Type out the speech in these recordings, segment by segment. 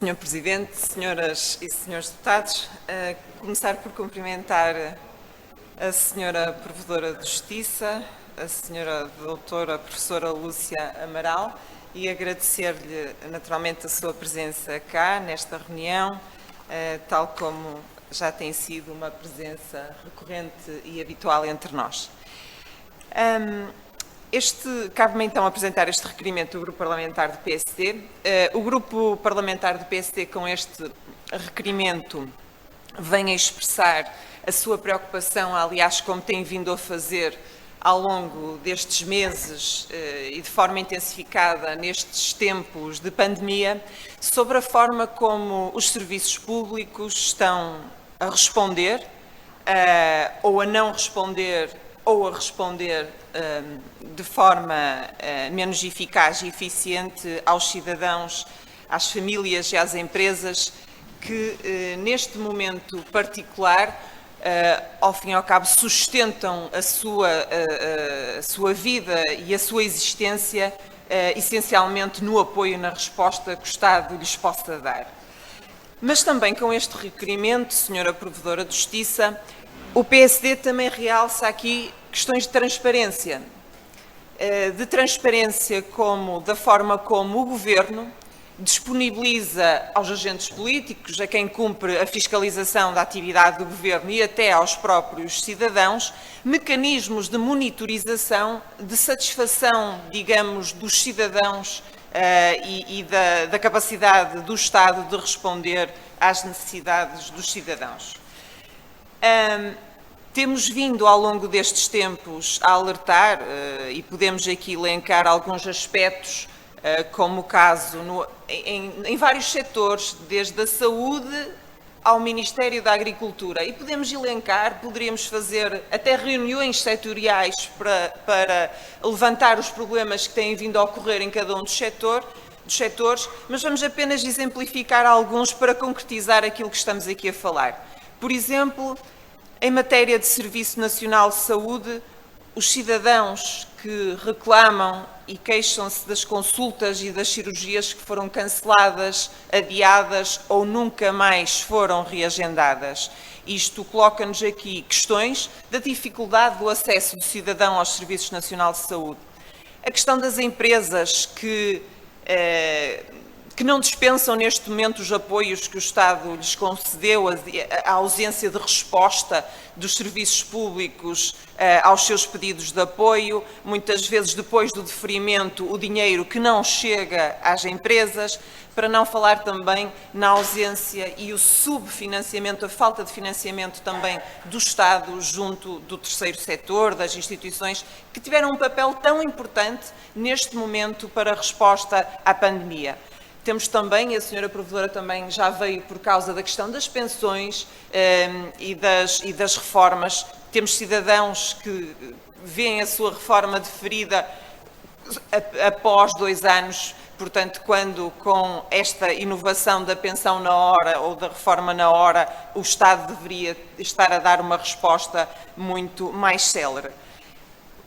Senhor Presidente, senhoras e senhores deputados, começar por cumprimentar a senhora Provedora de Justiça, a senhora doutora professora Lúcia Amaral e agradecer-lhe naturalmente a sua presença cá nesta reunião, tal como já tem sido uma presença recorrente e habitual entre nós. Cabe-me então apresentar este requerimento do Grupo Parlamentar do PSD. O Grupo Parlamentar do PSD, com este requerimento, vem a expressar a sua preocupação, aliás, como tem vindo a fazer ao longo destes meses e de forma intensificada nestes tempos de pandemia, sobre a forma como os serviços públicos estão a responder ou a não responder ou a responder de forma menos eficaz e eficiente aos cidadãos, às famílias e às empresas que, neste momento particular, ao fim e ao cabo, sustentam a sua vida e a sua existência essencialmente no apoio e na resposta que o Estado lhes possa dar. Mas também com este requerimento, Senhora Provedora de Justiça, o PSD também realça aqui questões de transparência como da forma como o Governo disponibiliza aos agentes políticos, a quem cumpre a fiscalização da atividade do Governo e até aos próprios cidadãos, mecanismos de monitorização, de satisfação, digamos, dos cidadãos e da capacidade do Estado de responder às necessidades dos cidadãos. Temos vindo ao longo destes tempos a alertar, e podemos aqui elencar alguns aspectos, como o caso em vários setores, desde a saúde ao Ministério da Agricultura, e poderíamos fazer até reuniões setoriais para levantar os problemas que têm vindo a ocorrer em cada um dos setores, mas vamos apenas exemplificar alguns para concretizar aquilo que estamos aqui a falar. Por exemplo, em matéria de Serviço Nacional de Saúde, os cidadãos que reclamam e queixam-se das consultas e das cirurgias que foram canceladas, adiadas ou nunca mais foram reagendadas. Isto coloca-nos aqui questões da dificuldade do acesso do cidadão aos Serviços Nacional de Saúde. A questão das empresas que não dispensam neste momento os apoios que o Estado lhes concedeu, a ausência de resposta dos serviços públicos aos seus pedidos de apoio, muitas vezes depois do deferimento o dinheiro que não chega às empresas, para não falar também na ausência e o subfinanciamento, a falta de financiamento também do Estado junto do terceiro setor, das instituições, que tiveram um papel tão importante neste momento para a resposta à pandemia. Temos também, a senhora Provedora também já veio por causa da questão das pensões e das reformas. Temos cidadãos que veem a sua reforma deferida após 2 anos, portanto, quando com esta inovação da pensão na hora ou da reforma na hora, o Estado deveria estar a dar uma resposta muito mais célere.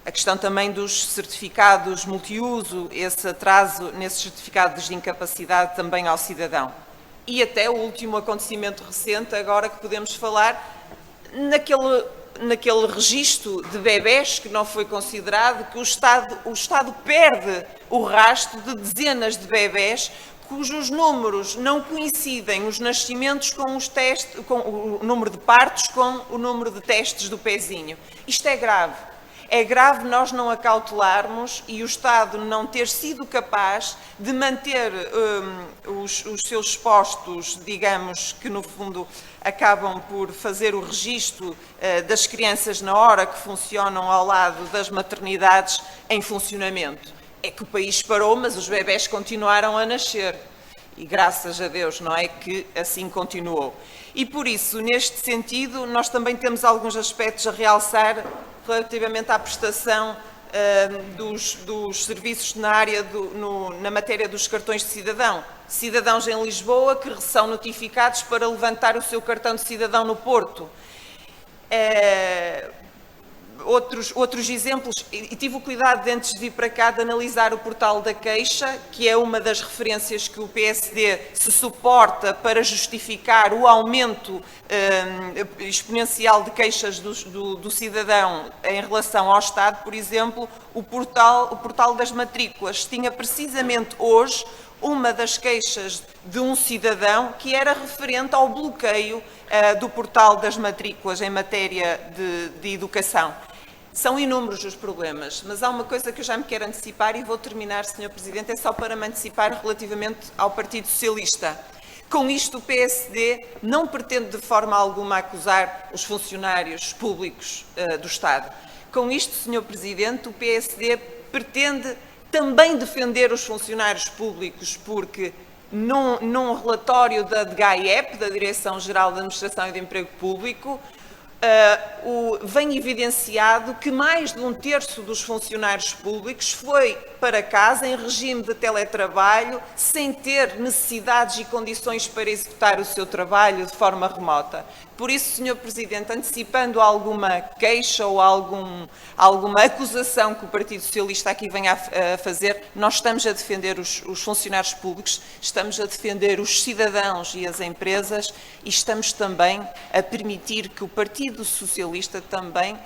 A questão também dos certificados multiuso, esse atraso nesses certificados de incapacidade também ao cidadão. E até o último acontecimento recente, agora que podemos falar, naquele registro de bebés que não foi considerado, que o Estado perde o rastro de dezenas de bebés cujos números não coincidem, os nascimentos com o número de partos com o número de testes do pezinho. Isto é grave. É grave nós não acautelarmos e o Estado não ter sido capaz de manter os seus postos, digamos, que no fundo acabam por fazer o registro das crianças na hora, que funcionam ao lado das maternidades, em funcionamento. É que o país parou, mas os bebés continuaram a nascer. E graças a Deus, não é, que assim continuou. E por isso, neste sentido, nós também temos alguns aspectos a realçar relativamente à prestação dos serviços na área na matéria dos cartões de cidadão. Cidadãos em Lisboa que são notificados para levantar o seu cartão de cidadão no Porto. outros exemplos, e tive o cuidado de, antes de vir para cá, de analisar o portal da queixa, que é uma das referências que o PSD se suporta para justificar o aumento exponencial de queixas do cidadão em relação ao Estado. Por exemplo, o portal das matrículas tinha precisamente hoje uma das queixas de um cidadão que era referente ao bloqueio do portal das matrículas em matéria de educação. São inúmeros os problemas, mas há uma coisa que eu já me quero antecipar e vou terminar, Sr. Presidente, é só para me antecipar relativamente ao Partido Socialista. Com isto, o PSD não pretende de forma alguma acusar os funcionários públicos do Estado. Com isto, Sr. Presidente, o PSD pretende também defender os funcionários públicos, porque num relatório da DGAIEP, da Direção-Geral da Administração e do Emprego Público, vem evidenciado que mais de 1/3 dos funcionários públicos foi para casa em regime de teletrabalho, sem ter necessidades e condições para executar o seu trabalho de forma remota. Por isso, Sr. Presidente, antecipando alguma queixa ou alguma acusação que o Partido Socialista aqui venha a fazer, nós estamos a defender os funcionários públicos, estamos a defender os cidadãos e as empresas e estamos também a permitir que o Partido Socialista também,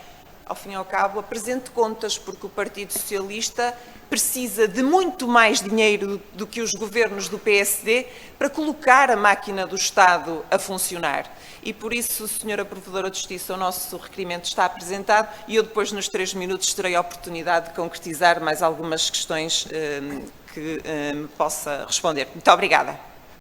ao fim e ao cabo, apresente contas, porque o Partido Socialista precisa de muito mais dinheiro do que os governos do PSD para colocar a máquina do Estado a funcionar. E por isso, Sra. Provedora de Justiça, o nosso requerimento está apresentado e eu depois, nos 3 minutos, terei a oportunidade de concretizar mais algumas questões que me possa responder. Muito obrigada.